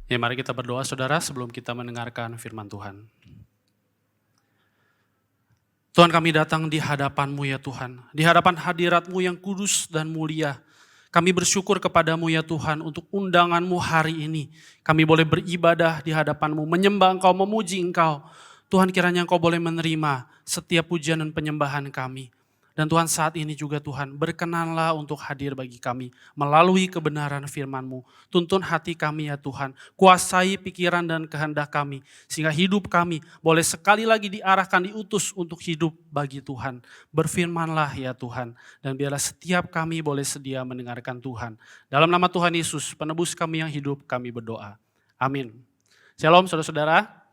Ya, mari kita berdoa saudara sebelum kita mendengarkan firman Tuhan. Tuhan, kami datang di hadapan-Mu ya Tuhan, di hadapan hadirat-Mu yang kudus dan mulia. Kami bersyukur kepadamu ya Tuhan untuk undangan-Mu hari ini. Kami boleh beribadah di hadapan-Mu, menyembah Engkau, memuji Engkau. Tuhan, kiranya Engkau boleh menerima setiap pujian dan penyembahan kami. Dan Tuhan, saat ini juga Tuhan, berkenanlah untuk hadir bagi kami melalui kebenaran firman-Mu. Tuntun hati kami ya Tuhan, kuasai pikiran dan kehendak kami, sehingga hidup kami boleh sekali lagi diarahkan, diutus untuk hidup bagi Tuhan. Berfirmanlah ya Tuhan, dan biarlah setiap kami boleh sedia mendengarkan Tuhan. Dalam nama Tuhan Yesus, penebus kami yang hidup, kami berdoa. Amin. Shalom saudara-saudara.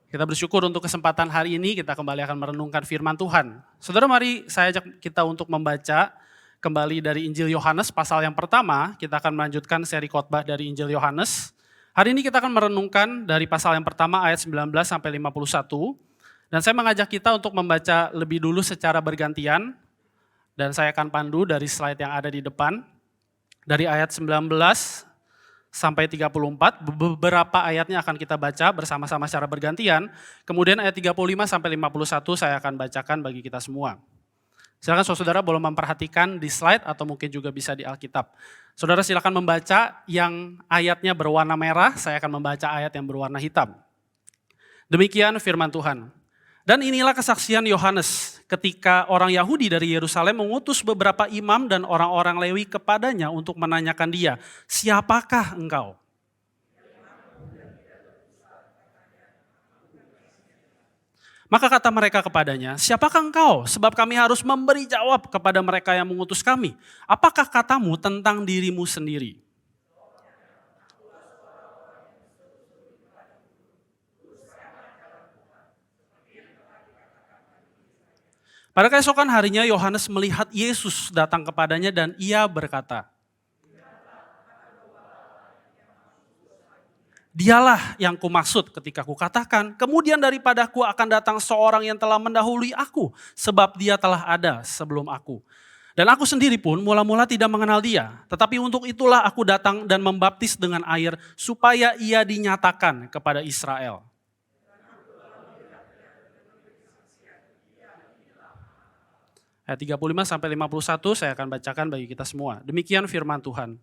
Kita bersyukur untuk kesempatan hari ini kita kembali akan merenungkan firman Tuhan. Saudara, mari saya ajak kita untuk membaca kembali dari Injil Yohanes pasal yang pertama. Kita akan melanjutkan seri khotbah dari Injil Yohanes. Hari ini kita akan merenungkan dari pasal yang pertama ayat 19 sampai 51. Dan saya mengajak kita untuk membaca lebih dulu secara bergantian. Dan saya akan pandu dari slide yang ada di depan. Dari ayat 19 sampai 34, beberapa ayatnya akan kita baca bersama-sama secara bergantian. Kemudian ayat 35 sampai 51 saya akan bacakan bagi kita semua. Silakan saudara boleh memperhatikan di slide atau mungkin juga bisa di Alkitab. Saudara silakan membaca yang ayatnya berwarna merah, saya akan membaca ayat yang berwarna hitam. Demikian firman Tuhan. Dan inilah kesaksian Yohanes ketika orang Yahudi dari Yerusalem mengutus beberapa imam dan orang-orang Lewi kepadanya untuk menanyakan dia, siapakah engkau? Maka kata mereka kepadanya, siapakah engkau? Sebab kami harus memberi jawab kepada mereka yang mengutus kami. Apakah katamu tentang dirimu sendiri? Pada keesokan harinya Yohanes melihat Yesus datang kepadanya dan ia berkata, dialah yang kumaksud ketika kukatakan, kemudian daripadaku akan datang seorang yang telah mendahului aku, sebab dia telah ada sebelum aku. Dan aku sendiri pun mula-mula tidak mengenal dia, tetapi untuk itulah aku datang dan membaptis dengan air, supaya ia dinyatakan kepada Israel. Ayat 35 sampai 51 saya akan bacakan bagi kita semua. Demikian firman Tuhan.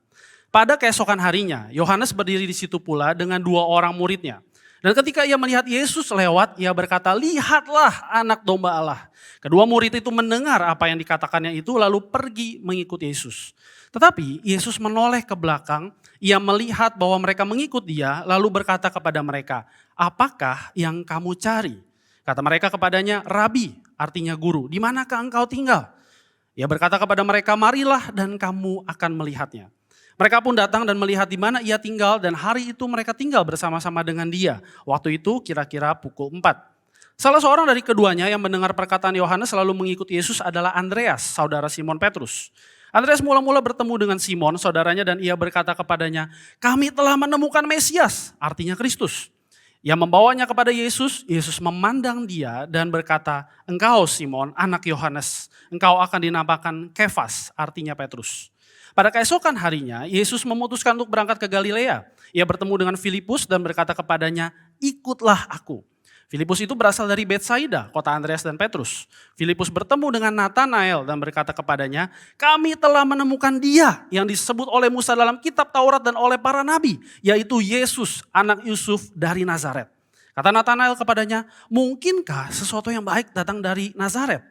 Pada keesokan harinya, Yohanes berdiri di situ pula dengan dua orang muridnya. Dan ketika ia melihat Yesus lewat, ia berkata, lihatlah anak domba Allah. Kedua murid itu mendengar apa yang dikatakannya itu, lalu pergi mengikut Yesus. Tetapi Yesus menoleh ke belakang, ia melihat bahwa mereka mengikut dia, lalu berkata kepada mereka, apakah yang kamu cari? Kata mereka kepadanya, Rabi, artinya guru, di manakah engkau tinggal? Ia berkata kepada mereka, marilah dan kamu akan melihatnya. Mereka pun datang dan melihat di mana ia tinggal dan hari itu mereka tinggal bersama-sama dengan dia. Waktu itu kira-kira pukul 4. Salah seorang dari keduanya yang mendengar perkataan Yohanes selalu mengikut Yesus adalah Andreas, saudara Simon Petrus. Andreas mula-mula bertemu dengan Simon, saudaranya, dan ia berkata kepadanya, kami telah menemukan Mesias, artinya Kristus. Ia membawanya kepada Yesus, Yesus memandang dia dan berkata, engkau Simon, anak Yohanes, engkau akan dinamakan Kefas, artinya Petrus. Pada keesokan harinya, Yesus memutuskan untuk berangkat ke Galilea. Ia bertemu dengan Filipus dan berkata kepadanya, ikutlah aku. Filipus itu berasal dari Betsaida, kota Andreas dan Petrus. Filipus bertemu dengan Nathanael dan berkata kepadanya, kami telah menemukan dia yang disebut oleh Musa dalam kitab Taurat dan oleh para nabi, yaitu Yesus, anak Yusuf dari Nazaret. Kata Nathanael kepadanya, mungkinkah sesuatu yang baik datang dari Nazaret?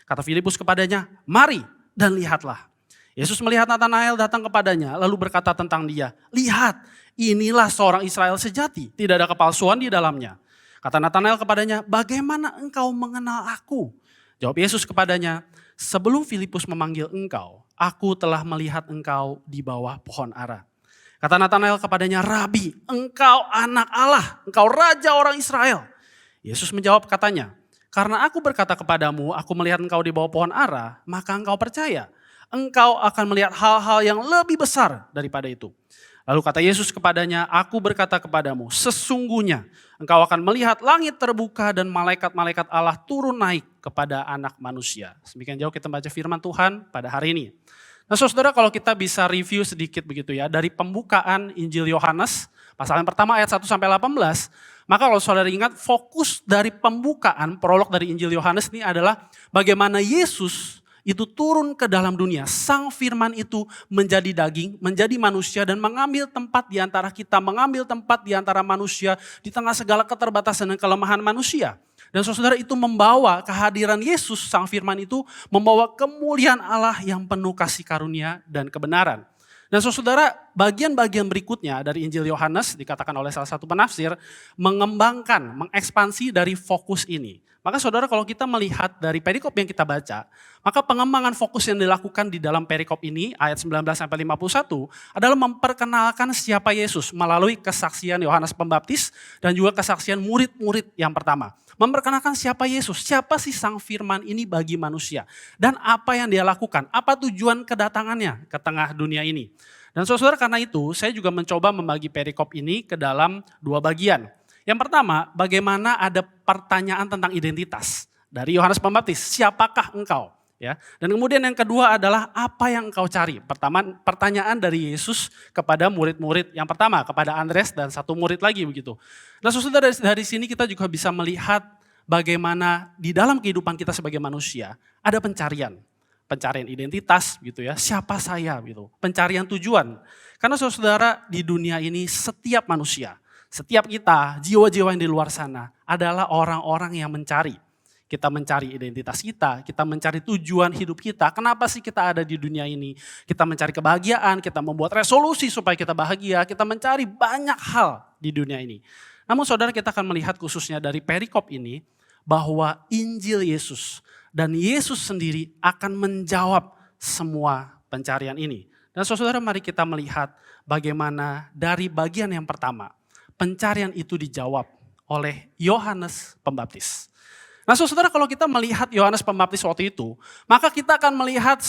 Kata Filipus kepadanya, mari dan lihatlah. Yesus melihat Nathanael datang kepadanya, lalu berkata tentang dia, lihat, inilah seorang Israel sejati, tidak ada kepalsuan di dalamnya. Kata Nathanael kepadanya, bagaimana engkau mengenal aku? Jawab Yesus kepadanya, sebelum Filipus memanggil engkau, aku telah melihat engkau di bawah pohon ara. Kata Nathanael kepadanya, Rabi, engkau anak Allah, engkau raja orang Israel. Yesus menjawab katanya, karena aku berkata kepadamu, aku melihat engkau di bawah pohon ara, maka engkau percaya. Engkau akan melihat hal-hal yang lebih besar daripada itu. Lalu kata Yesus kepadanya, aku berkata kepadamu, sesungguhnya engkau akan melihat langit terbuka dan malaikat-malaikat Allah turun naik kepada anak manusia. Semakin jauh kita baca firman Tuhan pada hari ini. Nah saudara, kalau kita bisa review sedikit begitu ya, dari pembukaan Injil Yohanes, Pasal yang pertama ayat 1-18, maka kalau saudara ingat fokus dari pembukaan prolog dari Injil Yohanes ini adalah bagaimana Yesus itu turun ke dalam dunia. Sang firman itu menjadi daging, menjadi manusia dan mengambil tempat di antara kita, mengambil tempat di antara manusia di tengah segala keterbatasan dan kelemahan manusia. Dan saudara itu membawa kehadiran Yesus, sang firman itu membawa kemuliaan Allah yang penuh kasih karunia dan kebenaran. Dan saudara, bagian-bagian berikutnya dari Injil Yohanes dikatakan oleh salah satu penafsir mengembangkan, mengekspansi dari fokus ini. Maka saudara kalau kita melihat dari perikop yang kita baca, maka pengembangan fokus yang dilakukan di dalam perikop ini ayat 19-51 adalah memperkenalkan siapa Yesus melalui kesaksian Yohanes Pembaptis dan juga kesaksian murid-murid yang pertama. Memperkenalkan siapa Yesus, siapa sih sang firman ini bagi manusia. Dan apa yang dia lakukan, apa tujuan kedatangannya ke tengah dunia ini. Dan saudara karena itu saya juga mencoba membagi perikop ini ke dalam dua bagian. Yang pertama, bagaimana ada pertanyaan tentang identitas dari Yohanes Pembaptis, siapakah engkau? Ya. Dan kemudian yang kedua adalah apa yang engkau cari? Pertama, pertanyaan dari Yesus kepada murid-murid yang pertama, kepada Andreas dan satu murid lagi begitu. Nah saudara dari sini kita juga bisa melihat bagaimana di dalam kehidupan kita sebagai manusia ada pencarian identitas gitu ya, siapa saya gitu, pencarian tujuan. Karena saudara di dunia ini setiap manusia, setiap kita, jiwa-jiwa yang di luar sana adalah orang-orang yang mencari. Kita mencari identitas kita mencari tujuan hidup kita. Kenapa sih kita ada di dunia ini? Kita mencari kebahagiaan, kita membuat resolusi supaya kita bahagia, kita mencari banyak hal di dunia ini. Namun saudara kita akan melihat khususnya dari perikop ini bahwa Injil Yesus dan Yesus sendiri akan menjawab semua pencarian ini. Dan saudara mari kita melihat bagaimana dari bagian yang pertama, pencarian itu dijawab oleh Yohanes Pembaptis. Nah saudara kalau kita melihat Yohanes Pembaptis waktu itu, maka kita akan melihat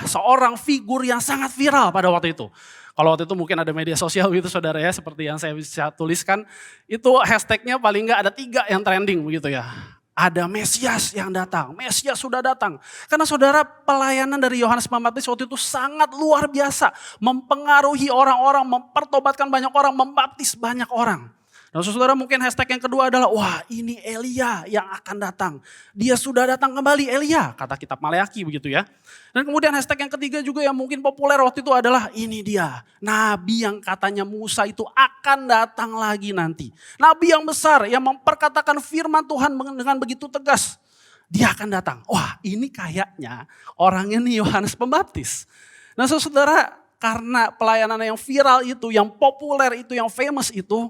seorang figur yang sangat viral pada waktu itu. Kalau waktu itu mungkin ada media sosial gitu saudara ya, seperti yang saya bisa tuliskan, itu hashtagnya paling enggak ada 3 yang trending begitu ya. Ada Mesias yang datang, Mesias sudah datang. Karena saudara pelayanan dari Yohanes Pembaptis waktu itu sangat luar biasa. Mempengaruhi orang-orang, mempertobatkan banyak orang, membaptis banyak orang. Nah saudara mungkin hashtag yang kedua adalah, wah ini Elia yang akan datang. Dia sudah datang kembali Elia, kata kitab Maleaki begitu ya. Dan kemudian hashtag yang ketiga juga yang mungkin populer waktu itu adalah, ini dia nabi yang katanya Musa itu akan datang lagi nanti. Nabi yang besar yang memperkatakan firman Tuhan dengan begitu tegas. Dia akan datang. Wah ini kayaknya orangnya nih Yohanes Pembaptis. Nah saudara karena pelayanan yang viral itu, yang populer itu, yang famous itu,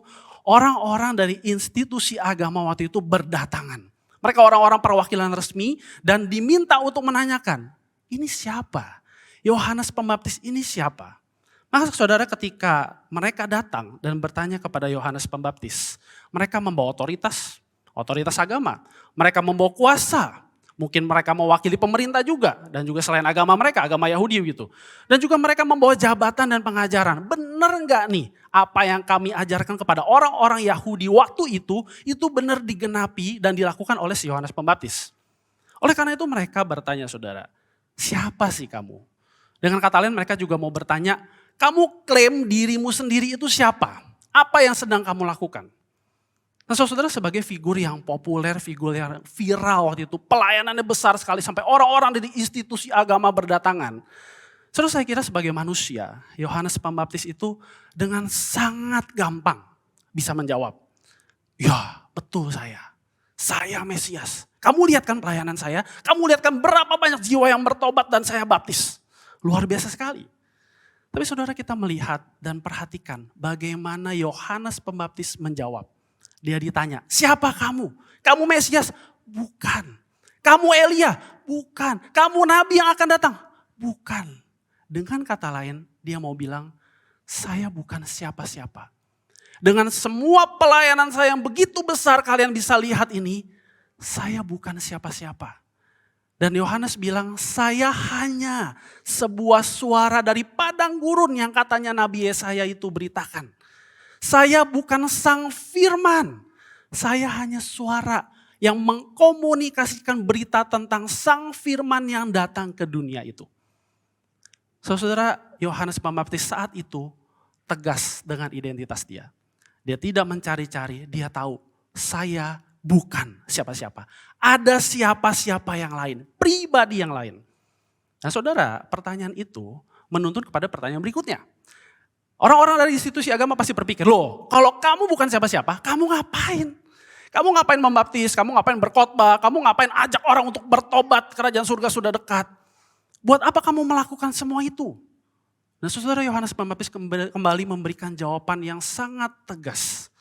orang-orang dari institusi agama waktu itu berdatangan. Mereka orang-orang perwakilan resmi dan diminta untuk menanyakan, ini siapa? Yohanes Pembaptis ini siapa? Maka saudara ketika mereka datang dan bertanya kepada Yohanes Pembaptis, mereka membawa otoritas agama. Mereka membawa kuasa. Mungkin mereka mewakili pemerintah juga dan juga selain agama mereka, agama Yahudi gitu. Dan juga mereka membawa jabatan dan pengajaran. Benar enggak nih apa yang kami ajarkan kepada orang-orang Yahudi waktu itu benar digenapi dan dilakukan oleh si Yohanes Pembaptis. Oleh karena itu mereka bertanya saudara, siapa sih kamu? Dengan kata lain mereka juga mau bertanya, kamu klaim dirimu sendiri itu siapa? Apa yang sedang kamu lakukan? Nah saudara sebagai figur yang populer, figur yang viral waktu itu, pelayanannya besar sekali sampai orang-orang dari institusi agama berdatangan. Saudara saya kira sebagai manusia, Yohanes Pembaptis itu dengan sangat gampang bisa menjawab. Ya betul saya Mesias. Kamu lihat kan pelayanan saya, kamu lihat kan berapa banyak jiwa yang bertobat dan saya baptis. Luar biasa sekali. Tapi saudara kita melihat dan perhatikan bagaimana Yohanes Pembaptis menjawab. Dia ditanya, siapa kamu? Kamu Mesias? Bukan. Kamu Elia? Bukan. Kamu Nabi yang akan datang? Bukan. Dengan kata lain, dia mau bilang, saya bukan siapa-siapa. Dengan semua pelayanan saya yang begitu besar kalian bisa lihat ini, saya bukan siapa-siapa. Dan Yohanes bilang, saya hanya sebuah suara dari padang gurun yang katanya Nabi Yesaya itu beritakan. Saya bukan sang firman, saya hanya suara yang mengkomunikasikan berita tentang sang firman yang datang ke dunia itu. Saudara, Yohanes Pembaptis saat itu tegas dengan identitas dia. Dia tidak mencari-cari, dia tahu saya bukan siapa-siapa. Ada siapa-siapa yang lain, pribadi yang lain. Nah saudara, pertanyaan itu menuntun kepada pertanyaan berikutnya. Orang-orang dari institusi agama pasti berpikir, loh kalau kamu bukan siapa-siapa, kamu ngapain? Kamu ngapain membaptis, kamu ngapain berkhotbah, kamu ngapain ajak orang untuk bertobat, kerajaan surga sudah dekat. Buat apa kamu melakukan semua itu? Nah saudara, Yohanes Pembaptis kembali memberikan jawaban yang sangat tegas.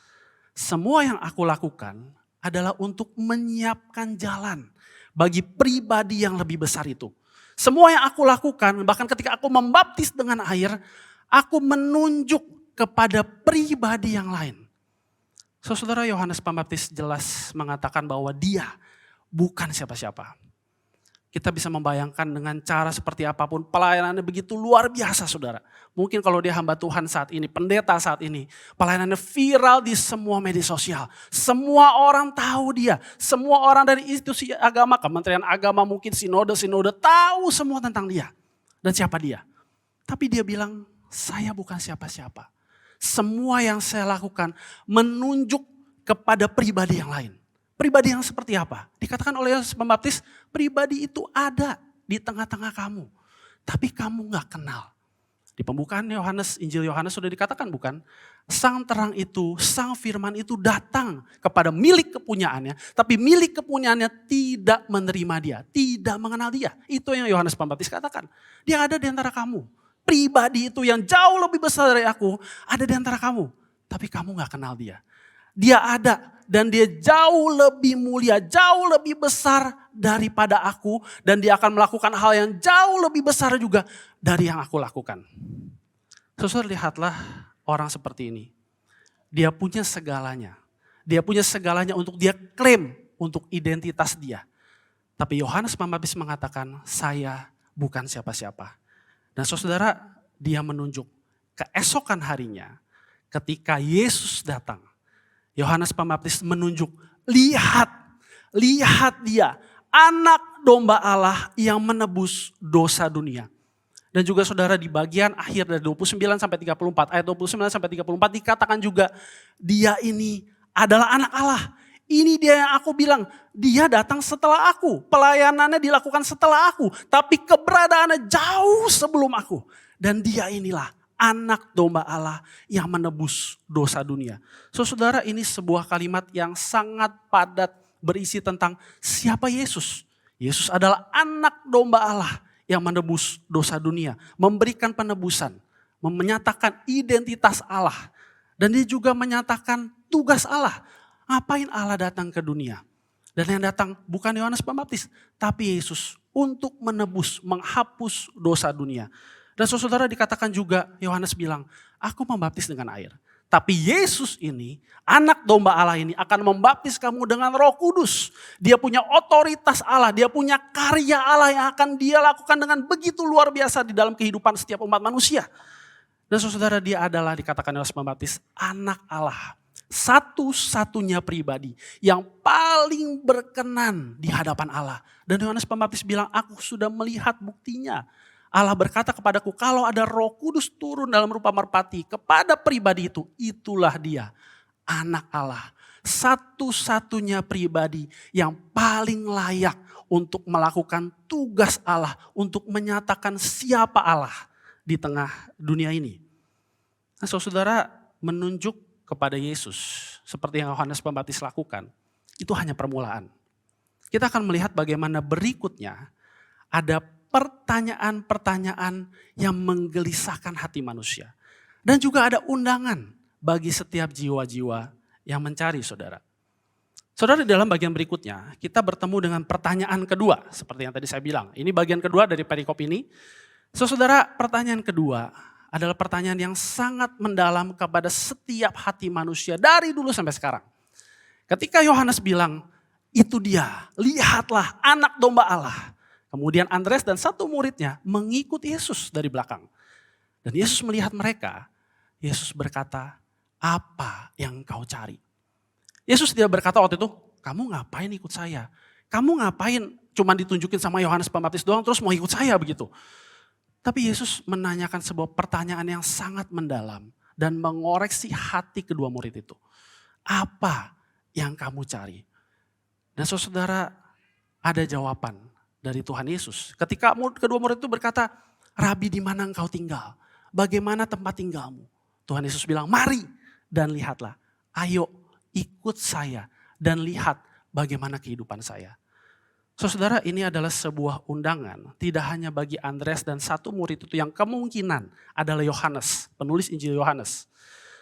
Semua yang aku lakukan adalah untuk menyiapkan jalan bagi pribadi yang lebih besar itu. Semua yang aku lakukan, bahkan ketika aku membaptis dengan air, aku menunjuk kepada pribadi yang lain. Saudara, Yohanes Pembaptis jelas mengatakan bahwa dia bukan siapa-siapa. Kita bisa membayangkan dengan cara seperti apapun, pelayanannya begitu luar biasa saudara. Mungkin kalau dia hamba Tuhan saat ini, pendeta saat ini, pelayanannya viral di semua media sosial. Semua orang tahu dia, semua orang dari institusi agama, kementerian agama, mungkin sinode-sinode tahu semua tentang dia. Dan siapa dia. Tapi dia bilang, saya bukan siapa-siapa. Semua yang saya lakukan menunjuk kepada pribadi yang lain. Pribadi yang seperti apa? Dikatakan oleh Yohanes Pembaptis, pribadi itu ada di tengah-tengah kamu. Tapi kamu gak kenal. Di pembukaan Yohanes, Injil Yohanes sudah dikatakan bukan? Sang terang itu, sang firman itu datang kepada milik kepunyaannya. Tapi milik kepunyaannya tidak menerima dia, tidak mengenal dia. Itu yang Yohanes Pembaptis katakan. Dia ada di antara kamu. Pribadi itu yang jauh lebih besar dari aku, ada di antara kamu. Tapi kamu gak kenal dia. Dia ada dan dia jauh lebih mulia, jauh lebih besar daripada aku. Dan dia akan melakukan hal yang jauh lebih besar juga dari yang aku lakukan. Saudara, lihatlah orang seperti ini. Dia punya segalanya. Dia punya segalanya untuk dia klaim untuk identitas dia. Tapi Yohanes Pembaptis mengatakan, saya bukan siapa-siapa. Dan saudara, dia menunjuk keesokan harinya ketika Yesus datang. Yohanes Pembaptis menunjuk, lihat dia, anak domba Allah yang menebus dosa dunia. Dan juga saudara di bagian akhir dari 29 sampai 34, ayat 29 sampai 34 dikatakan juga, dia ini adalah anak Allah. Ini dia yang aku bilang, dia datang setelah aku, pelayanannya dilakukan setelah aku, tapi keberadaannya jauh sebelum aku. Dan dia inilah anak domba Allah yang menebus dosa dunia. Saudara, ini sebuah kalimat yang sangat padat berisi tentang siapa Yesus. Yesus adalah anak domba Allah yang menebus dosa dunia. Memberikan penebusan, menyatakan identitas Allah. Dan dia juga menyatakan tugas Allah. Ngapain Allah datang ke dunia? Dan yang datang bukan Yohanes Pembaptis, tapi Yesus untuk menebus, menghapus dosa dunia. Dan saudara dikatakan juga Yohanes bilang, aku membaptis dengan air. Tapi Yesus ini, anak domba Allah ini akan membaptis kamu dengan Roh Kudus. Dia punya otoritas Allah, dia punya karya Allah yang akan dia lakukan dengan begitu luar biasa di dalam kehidupan setiap umat manusia. Dan saudara, dia adalah dikatakan Yohanes Pembaptis, anak Allah. Satu-satunya pribadi yang paling berkenan di hadapan Allah. Dan Yohanes Pembaptis bilang, aku sudah melihat buktinya. Allah berkata kepadaku, kalau ada Roh Kudus turun dalam rupa merpati kepada pribadi itu, itulah dia, anak Allah. Satu-satunya pribadi yang paling layak untuk melakukan tugas Allah, untuk menyatakan siapa Allah di tengah dunia ini. Nah, saudara, menunjuk kepada Yesus seperti yang Yohanes Pembaptis lakukan, itu hanya permulaan. Kita akan melihat bagaimana berikutnya ada pertanyaan-pertanyaan yang menggelisahkan hati manusia. Dan juga ada undangan bagi setiap jiwa-jiwa yang mencari saudara. Saudara, di dalam bagian berikutnya kita bertemu dengan pertanyaan kedua. Seperti yang tadi saya bilang, ini bagian kedua dari perikop ini. Saudara, pertanyaan kedua adalah pertanyaan yang sangat mendalam kepada setiap hati manusia dari dulu sampai sekarang. Ketika Yohanes bilang, itu dia, lihatlah anak domba Allah. Kemudian Andreas dan satu muridnya mengikut Yesus dari belakang. Dan Yesus melihat mereka, Yesus berkata, apa yang kau cari? Yesus tidak berkata waktu itu, kamu ngapain ikut saya? Kamu ngapain cuma ditunjukin sama Yohanes Pembaptis doang terus mau ikut saya begitu? Tapi Yesus menanyakan sebuah pertanyaan yang sangat mendalam dan mengoreksi hati kedua murid itu. Apa yang kamu cari? Dan saudara, ada jawaban dari Tuhan Yesus. Ketika kedua murid itu berkata, Rabi, di mana engkau tinggal? Bagaimana tempat tinggalmu? Tuhan Yesus bilang, mari dan lihatlah. Ayo ikut saya dan lihat bagaimana kehidupan saya. Saudara, ini adalah sebuah undangan. Tidak hanya bagi Andreas dan satu murid itu yang kemungkinan adalah Yohanes, penulis Injil Yohanes.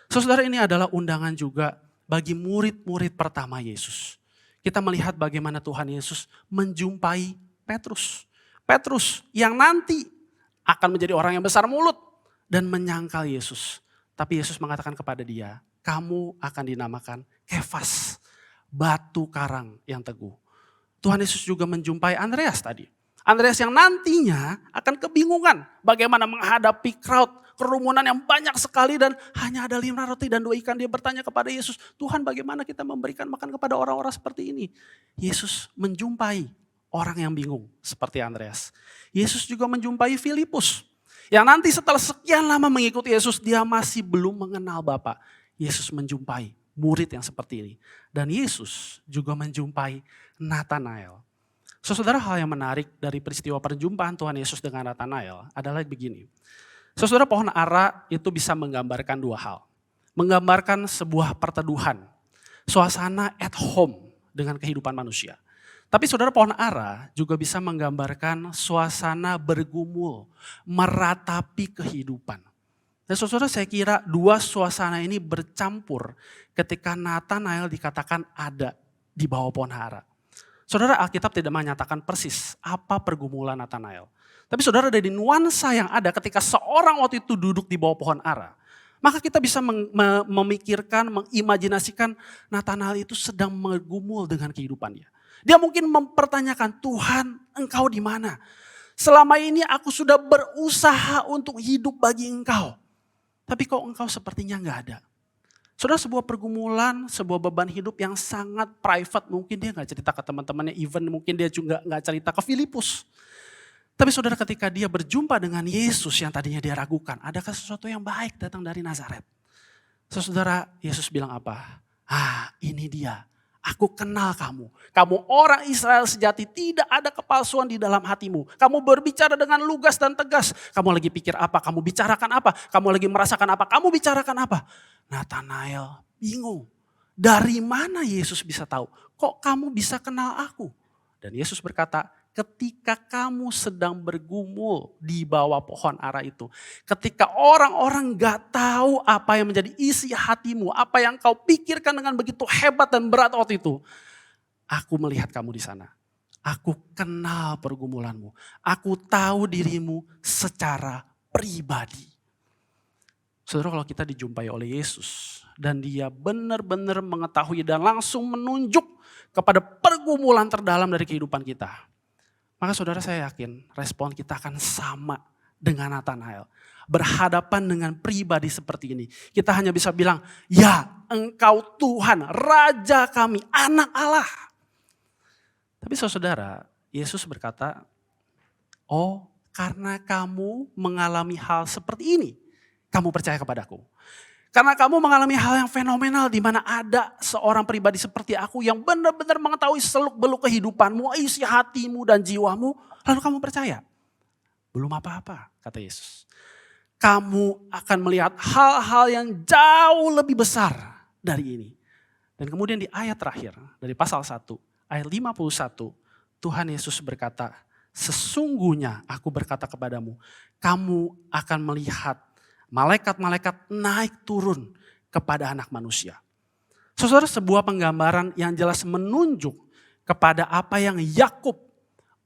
Saudara, ini adalah undangan juga bagi murid-murid pertama Yesus. Kita melihat bagaimana Tuhan Yesus menjumpai Petrus. Petrus yang nanti akan menjadi orang yang besar mulut dan menyangkal Yesus. Tapi Yesus mengatakan kepada dia, kamu akan dinamakan Kefas, batu karang yang teguh. Tuhan Yesus juga menjumpai Andreas tadi. Andreas yang nantinya akan kebingungan bagaimana menghadapi crowd, kerumunan yang banyak sekali dan hanya ada 5 roti dan 2 ikan. Dia bertanya kepada Yesus, Tuhan bagaimana kita memberikan makan kepada orang-orang seperti ini? Yesus menjumpai orang yang bingung seperti Andreas. Yesus juga menjumpai Filipus yang nanti setelah sekian lama mengikuti Yesus, dia masih belum mengenal Bapa. Yesus menjumpai murid yang seperti ini. Dan Yesus juga menjumpai Natanael. Saudara, hal yang menarik dari peristiwa perjumpaan Tuhan Yesus dengan Natanael adalah begini. Saudara, pohon ara itu bisa menggambarkan 2 hal. Menggambarkan sebuah perteduhan, suasana at home dengan kehidupan manusia. Tapi saudara, pohon ara juga bisa menggambarkan suasana bergumul, meratapi kehidupan. Dan saudara, saya kira 2 suasana ini bercampur ketika Natanael dikatakan ada di bawah pohon ara. Saudara, Alkitab tidak menyatakan persis apa pergumulan Natanael. Tapi saudara, dari nuansa yang ada ketika seorang waktu itu duduk di bawah pohon ara, maka kita bisa memikirkan, mengimajinasikan Natanael itu sedang bergumul dengan kehidupannya. Dia mungkin mempertanyakan, Tuhan, engkau di mana? Selama ini aku sudah berusaha untuk hidup bagi engkau. Tapi kok engkau sepertinya enggak ada. Saudara, sebuah pergumulan, sebuah beban hidup yang sangat private. Mungkin dia enggak cerita ke teman-temannya, even mungkin dia juga enggak cerita ke Filipus. Tapi saudara, ketika dia berjumpa dengan Yesus yang tadinya dia ragukan, adakah sesuatu yang baik datang dari Nazaret? Saudara, Yesus bilang apa? Ini dia. Aku kenal kamu. Kamu orang Israel sejati, tidak ada kepalsuan di dalam hatimu. Kamu berbicara dengan lugas dan tegas. Kamu lagi pikir apa? Kamu bicarakan apa? Kamu lagi merasakan apa? Kamu bicarakan apa? Natanael bingung. Dari mana Yesus bisa tahu? Kok kamu bisa kenal aku? Dan Yesus berkata, ketika kamu sedang bergumul di bawah pohon ara itu. Ketika orang-orang gak tahu apa yang menjadi isi hatimu. Apa yang kau pikirkan dengan begitu hebat dan berat waktu itu. Aku melihat kamu di sana. Aku kenal pergumulanmu. Aku tahu dirimu secara pribadi. Saudara, kalau kita dijumpai oleh Yesus. Dan dia benar-benar mengetahui dan langsung menunjuk kepada pergumulan terdalam dari kehidupan kita. Maka saudara, saya yakin respon kita akan sama dengan Natanael. Berhadapan dengan pribadi seperti ini. Kita hanya bisa bilang, ya engkau Tuhan, Raja kami, anak Allah. Tapi saudara, Yesus berkata, oh karena kamu mengalami hal seperti ini, kamu percaya kepadaku. Karena kamu mengalami hal yang fenomenal di mana ada seorang pribadi seperti aku yang benar-benar mengetahui seluk-beluk kehidupanmu, isi hatimu dan jiwamu, lalu kamu percaya. Belum apa-apa, kata Yesus. Kamu akan melihat hal-hal yang jauh lebih besar dari ini. Dan kemudian di ayat terakhir dari pasal 1, ayat 51, Tuhan Yesus berkata, sesungguhnya aku berkata kepadamu, kamu akan melihat malaikat-malaikat naik turun kepada anak manusia. Saudara, sebuah penggambaran yang jelas menunjuk kepada apa yang Yakub,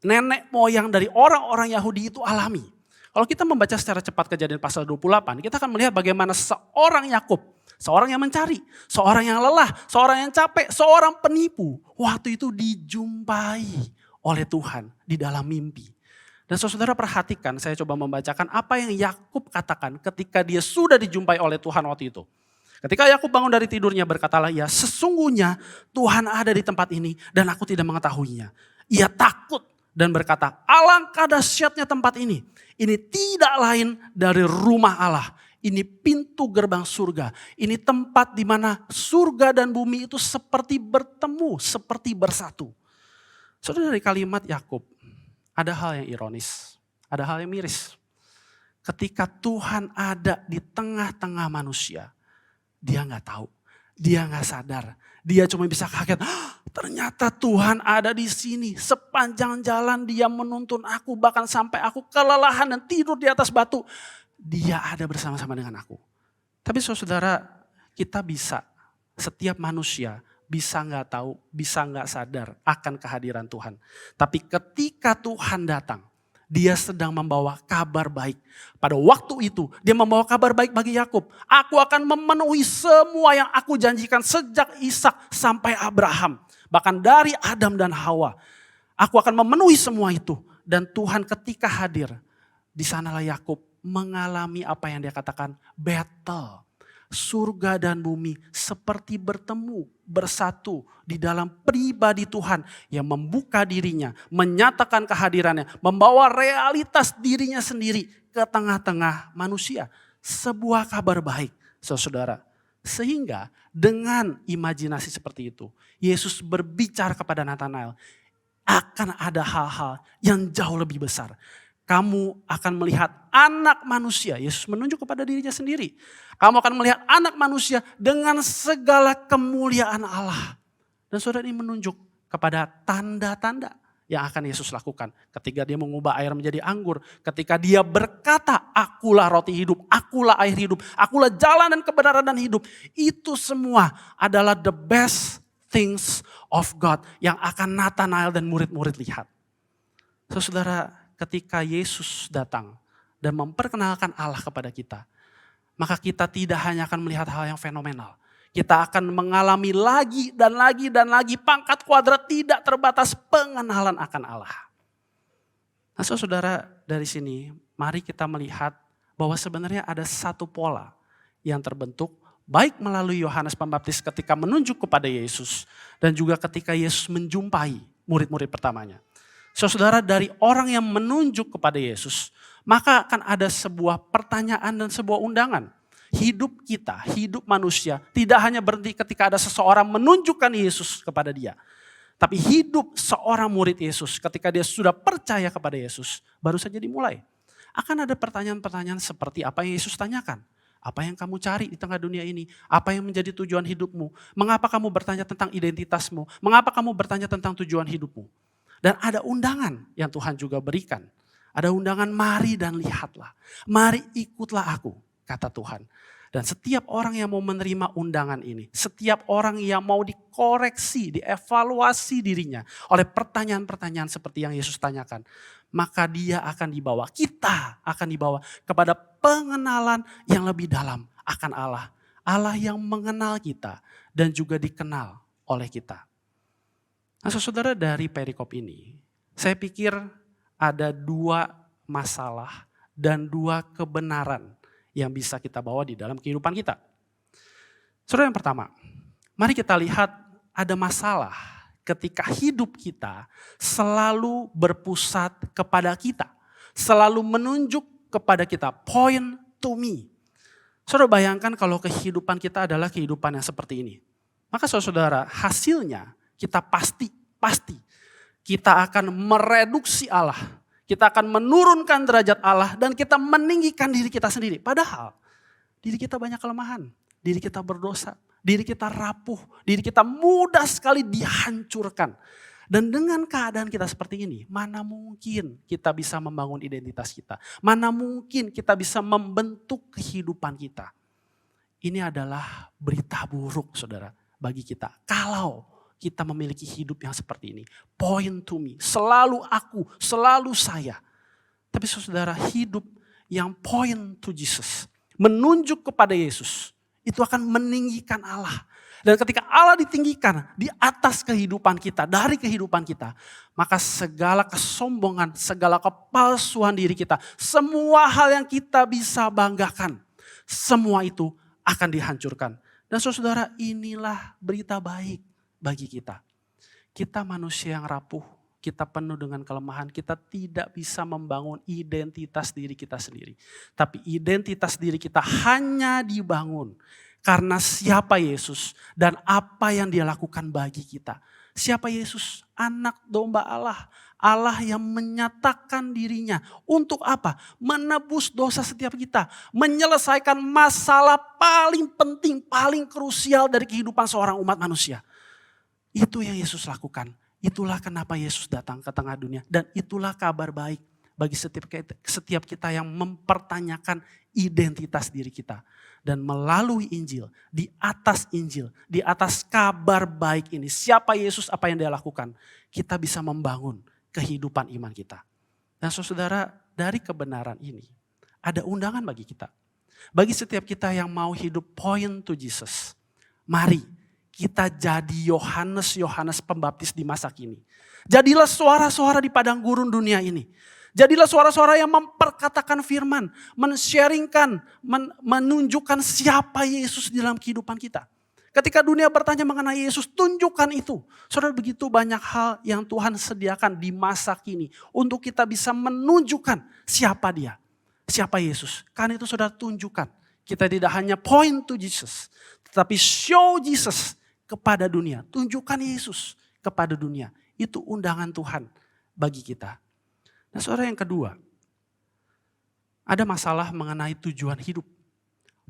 nenek moyang dari orang-orang Yahudi itu alami. Kalau kita membaca secara cepat Kejadian pasal 28, kita akan melihat bagaimana seorang Yakub, seorang yang mencari, seorang yang lelah, seorang yang capek, seorang penipu, waktu itu dijumpai oleh Tuhan di dalam mimpi. Dan saudara perhatikan, saya coba membacakan apa yang Yakub katakan ketika dia sudah dijumpai oleh Tuhan waktu itu. Ketika Yakub bangun dari tidurnya, berkatalah ia, sesungguhnya Tuhan ada di tempat ini dan aku tidak mengetahuinya. Ia takut dan berkata, alangkah dahsyatnya tempat ini. Ini tidak lain dari rumah Allah Ini pintu gerbang surga. Ini tempat di mana surga dan bumi itu seperti bertemu, seperti bersatu. Saudara, dari kalimat Yakub, ada hal yang ironis, ada hal yang miris. Ketika Tuhan ada di tengah-tengah manusia, dia nggak tahu, dia nggak sadar. Dia cuma bisa kaget, ternyata Tuhan ada di sini. Sepanjang jalan dia menuntun aku, bahkan sampai aku kelelahan dan tidur di atas batu. Dia ada bersama-sama dengan aku. Tapi saudara, kita bisa, setiap manusia bisa nggak tahu, bisa nggak sadar akan kehadiran Tuhan. Tapi ketika Tuhan datang, dia sedang membawa kabar baik. Pada waktu itu dia membawa kabar baik bagi Yakub. Aku akan memenuhi semua yang aku janjikan sejak Ishak sampai Abraham. Bahkan dari Adam dan Hawa. Aku akan memenuhi semua itu. Dan Tuhan ketika hadir, di sanalah Yakub mengalami apa yang dia katakan battle. Surga dan bumi seperti bertemu, bersatu di dalam pribadi Tuhan yang membuka dirinya, menyatakan kehadirannya, membawa realitas dirinya sendiri ke tengah-tengah manusia. Sebuah kabar baik, saudara. Sehingga dengan imajinasi seperti itu, Yesus berbicara kepada Nathanael, akan ada hal-hal yang jauh lebih besar. Kamu akan melihat anak manusia. Yesus menunjuk kepada dirinya sendiri. Kamu akan melihat anak manusia dengan segala kemuliaan Allah. Dan saudara, ini menunjuk kepada tanda-tanda yang akan Yesus lakukan. Ketika dia mengubah air menjadi anggur. Ketika dia berkata, akulah roti hidup, akulah air hidup, akulah jalan dan kebenaran dan hidup. Itu semua adalah the best things of God yang akan Nathanael dan murid-murid lihat. Saudara, ketika Yesus datang dan memperkenalkan Allah kepada kita, maka kita tidak hanya akan melihat hal yang fenomenal. Kita akan mengalami lagi dan lagi dan lagi pangkat kuadrat tidak terbatas pengenalan akan Allah. Nah saudara, dari sini mari kita melihat bahwa sebenarnya ada satu pola yang terbentuk baik melalui Yohanes Pembaptis ketika menunjuk kepada Yesus dan juga ketika Yesus menjumpai murid-murid pertamanya. Saudara, dari orang yang menunjuk kepada Yesus, maka akan ada sebuah pertanyaan dan sebuah undangan. Hidup kita, hidup manusia tidak hanya berhenti ketika ada seseorang menunjukkan Yesus kepada dia. Tapi hidup seorang murid Yesus ketika dia sudah percaya kepada Yesus baru saja dimulai. Akan ada pertanyaan-pertanyaan seperti apa yang Yesus tanyakan. Apa yang kamu cari di tengah dunia ini? Apa yang menjadi tujuan hidupmu? Mengapa kamu bertanya tentang identitasmu? Mengapa kamu bertanya tentang tujuan hidupmu? Dan ada undangan yang Tuhan juga berikan. Ada undangan, mari dan lihatlah. Mari ikutlah aku, kata Tuhan. Dan setiap orang yang mau menerima undangan ini, setiap orang yang mau dikoreksi, dievaluasi dirinya oleh pertanyaan-pertanyaan seperti yang Yesus tanyakan, maka dia akan dibawa, kita akan dibawa kepada pengenalan yang lebih dalam akan Allah. Allah yang mengenal kita dan juga dikenal oleh kita. Nah saudara, dari perikop ini, saya pikir ada dua masalah dan dua kebenaran yang bisa kita bawa di dalam kehidupan kita. Saudara, yang pertama, mari kita lihat ada masalah ketika hidup kita selalu berpusat kepada kita. Selalu menunjuk kepada kita, point to me. Saudara, bayangkan kalau kehidupan kita adalah kehidupan yang seperti ini. Maka saudara, hasilnya kita pasti kita akan mereduksi Allah. Kita akan menurunkan derajat Allah dan kita meninggikan diri kita sendiri. Padahal diri kita banyak kelemahan, diri kita berdosa, diri kita rapuh, diri kita mudah sekali dihancurkan. Dan dengan keadaan kita seperti ini, mana mungkin kita bisa membangun identitas kita. Mana mungkin kita bisa membentuk kehidupan kita. Ini adalah berita buruk saudara bagi kita. Kalau kita memiliki hidup yang seperti ini. Point to me. Selalu aku, selalu saya. Tapi saudara, hidup yang point to Jesus. Menunjuk kepada Yesus. Itu akan meninggikan Allah. Dan ketika Allah ditinggikan di atas kehidupan kita, dari kehidupan kita. Maka segala kesombongan, segala kepalsuan diri kita. Semua hal yang kita bisa banggakan. Semua itu akan dihancurkan. Dan saudara, inilah berita baik bagi kita. Kita manusia yang rapuh, kita penuh dengan kelemahan, kita tidak bisa membangun identitas diri kita sendiri. Tapi identitas diri kita hanya dibangun karena siapa Yesus dan apa yang dia lakukan bagi kita. Siapa Yesus? Anak domba Allah. Allah yang menyatakan dirinya. Untuk apa? Menebus dosa setiap kita. Menyelesaikan masalah paling penting, paling krusial dari kehidupan seorang umat manusia. Itu yang Yesus lakukan. Itulah kenapa Yesus datang ke tengah dunia. Dan itulah kabar baik bagi setiap kita yang mempertanyakan identitas diri kita. Dan melalui Injil, di atas kabar baik ini. Siapa Yesus, apa yang dia lakukan. Kita bisa membangun kehidupan iman kita. Dan saudara, dari kebenaran ini ada undangan bagi kita. Bagi setiap kita yang mau hidup point to Jesus. Mari kita jadi Yohanes Pembaptis di masa kini. Jadilah suara-suara di padang gurun dunia ini. Jadilah suara-suara yang memperkatakan firman, men-sharingkan, menunjukkan siapa Yesus di dalam kehidupan kita. Ketika dunia bertanya mengenai Yesus, tunjukkan itu. Saudara, begitu banyak hal yang Tuhan sediakan di masa kini untuk kita bisa menunjukkan siapa dia, siapa Yesus. Karena itu saudara, tunjukkan. Kita tidak hanya point to Jesus, tetapi show Jesus kepada dunia. Tunjukkan Yesus kepada dunia. Itu undangan Tuhan bagi kita. Nah saudara, yang kedua, ada masalah mengenai tujuan hidup.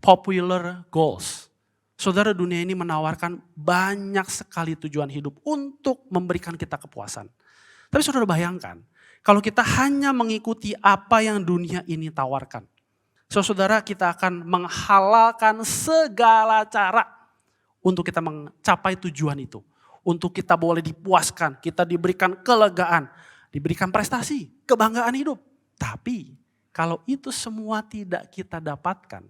Popular goals. Saudara, dunia ini menawarkan banyak sekali tujuan hidup untuk memberikan kita kepuasan. Tapi saudara bayangkan, kalau kita hanya mengikuti apa yang dunia ini tawarkan. Saudara, kita akan menghalalkan segala cara untuk kita mencapai tujuan itu. Untuk kita boleh dipuaskan, kita diberikan kelegaan, diberikan prestasi, kebanggaan hidup. Tapi kalau itu semua tidak kita dapatkan,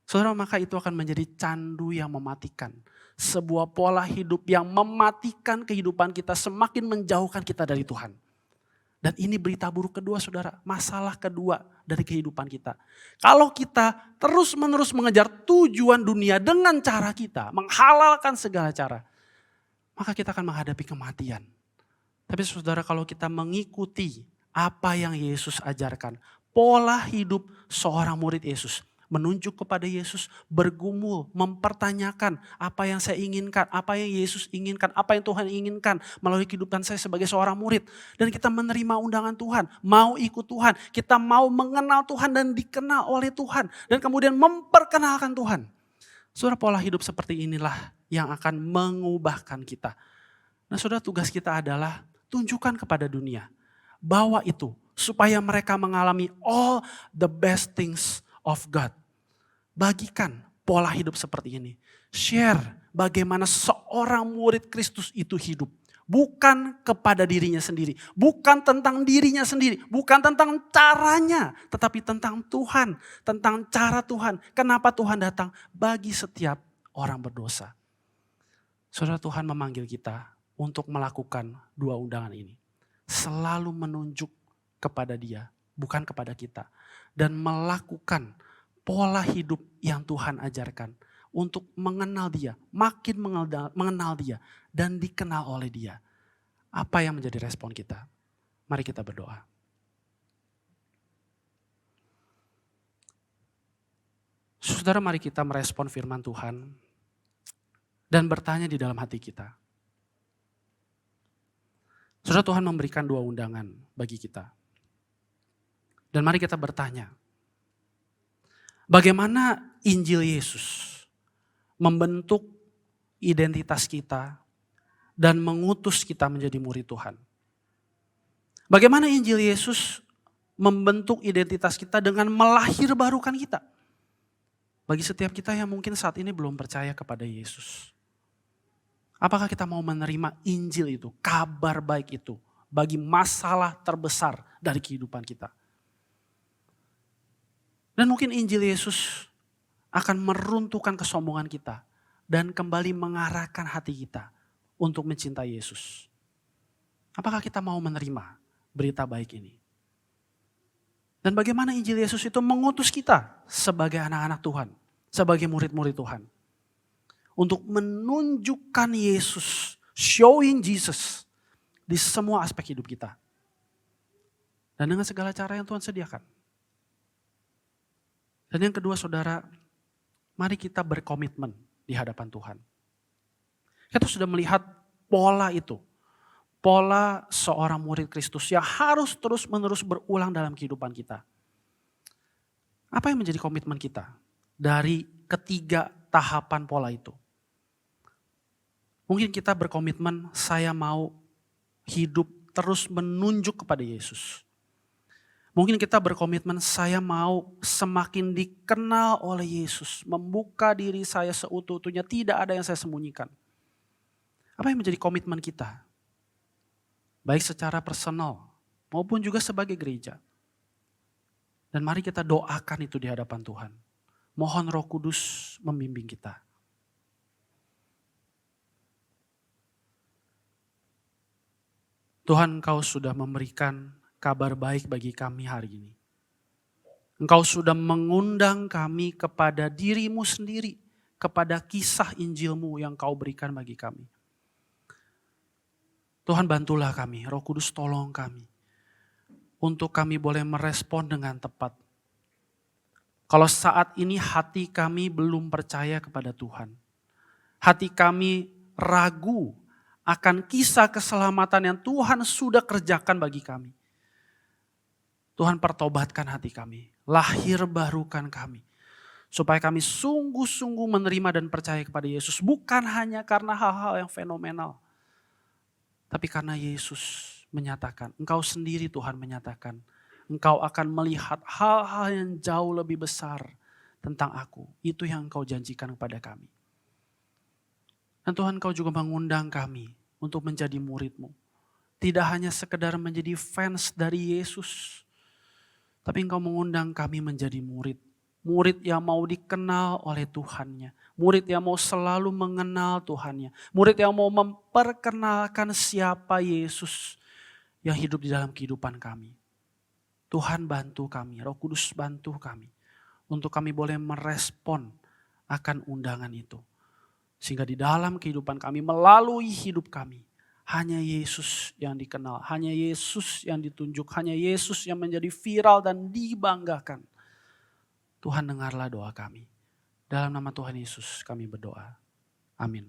saudara, maka itu akan menjadi candu yang mematikan. Sebuah pola hidup yang mematikan kehidupan kita, semakin menjauhkan kita dari Tuhan. Dan ini berita buruk kedua saudara, masalah kedua dari kehidupan kita. Kalau kita terus-menerus mengejar tujuan dunia dengan cara kita, menghalalkan segala cara, maka kita akan menghadapi kematian. Tapi saudara, kalau kita mengikuti apa yang Yesus ajarkan, pola hidup seorang murid Yesus, menunjuk kepada Yesus, bergumul, mempertanyakan apa yang saya inginkan, apa yang Yesus inginkan, apa yang Tuhan inginkan melalui kehidupan saya sebagai seorang murid. Dan kita menerima undangan Tuhan, mau ikut Tuhan, kita mau mengenal Tuhan dan dikenal oleh Tuhan. Dan kemudian memperkenalkan Tuhan. Saudara, pola hidup seperti inilah yang akan mengubahkan kita. Nah saudara, tugas kita adalah tunjukkan kepada dunia, bawa itu supaya mereka mengalami all the best things of God. Bagikan pola hidup seperti ini. Share bagaimana seorang murid Kristus itu hidup. Bukan kepada dirinya sendiri. Bukan tentang dirinya sendiri. Bukan tentang caranya. Tetapi tentang Tuhan. Tentang cara Tuhan. Kenapa Tuhan datang bagi setiap orang berdosa. Saudara, Tuhan memanggil kita untuk melakukan dua undangan ini. Selalu menunjuk kepada Dia. Bukan kepada kita. Dan melakukan pola hidup yang Tuhan ajarkan untuk mengenal Dia, makin mengenal Dia dan dikenal oleh Dia. Apa yang menjadi respon kita? Mari kita berdoa. Saudara, mari kita merespon firman Tuhan dan bertanya di dalam hati kita. Saudara, Tuhan memberikan dua undangan bagi kita. Dan mari kita bertanya, bagaimana Injil Yesus membentuk identitas kita dan mengutus kita menjadi murid Tuhan? Bagaimana Injil Yesus membentuk identitas kita dengan melahirbarukan kita? Bagi setiap kita yang mungkin saat ini belum percaya kepada Yesus, apakah kita mau menerima Injil itu, kabar baik itu, bagi masalah terbesar dari kehidupan kita? Dan mungkin Injil Yesus akan meruntuhkan kesombongan kita dan kembali mengarahkan hati kita untuk mencintai Yesus. Apakah kita mau menerima berita baik ini? Dan bagaimana Injil Yesus itu mengutus kita sebagai anak-anak Tuhan, sebagai murid-murid Tuhan, untuk menunjukkan Yesus, showing Jesus di semua aspek hidup kita. Dan dengan segala cara yang Tuhan sediakan. Dan yang kedua saudara, mari kita berkomitmen di hadapan Tuhan. Kita sudah melihat pola itu. Pola seorang murid Kristus yang harus terus-menerus berulang dalam kehidupan kita. Apa yang menjadi komitmen kita dari ketiga tahapan pola itu? Mungkin kita berkomitmen, saya mau hidup terus menunjuk kepada Yesus. Mungkin kita berkomitmen, saya mau semakin dikenal oleh Yesus. Membuka diri saya seutuh-utuhnya, tidak ada yang saya sembunyikan. Apa yang menjadi komitmen kita? Baik secara personal maupun juga sebagai gereja. Dan mari kita doakan itu di hadapan Tuhan. Mohon Roh Kudus membimbing kita. Tuhan, Engkau sudah memberikan kabar baik bagi kami hari ini. Engkau sudah mengundang kami kepada diri-Mu sendiri, kepada kisah Injil-Mu yang Kau berikan bagi kami. Tuhan, bantulah kami, Roh Kudus tolong kami, untuk kami boleh merespon dengan tepat. Kalau saat ini hati kami belum percaya kepada Tuhan, hati kami ragu akan kisah keselamatan yang Tuhan sudah kerjakan bagi kami. Tuhan, pertobatkan hati kami, lahir barukan kami. Supaya kami sungguh-sungguh menerima dan percaya kepada Yesus. Bukan hanya karena hal-hal yang fenomenal. Tapi karena Yesus menyatakan, Engkau sendiri Tuhan menyatakan, Engkau akan melihat hal-hal yang jauh lebih besar tentang aku. Itu yang Engkau janjikan kepada kami. Dan Tuhan, Engkau juga mengundang kami untuk menjadi murid-Mu. Tidak hanya sekedar menjadi fans dari Yesus, tapi Engkau mengundang kami menjadi murid. Murid yang mau dikenal oleh Tuhannya. Murid yang mau selalu mengenal Tuhannya. Murid yang mau memperkenalkan siapa Yesus yang hidup di dalam kehidupan kami. Tuhan bantu kami, Roh Kudus bantu kami. Untuk kami boleh merespon akan undangan itu. Sehingga di dalam kehidupan kami, melalui hidup kami, hanya Yesus yang dikenal, hanya Yesus yang ditunjuk, hanya Yesus yang menjadi viral dan dibanggakan. Tuhan, dengarlah doa kami. Dalam nama Tuhan Yesus kami berdoa. Amin.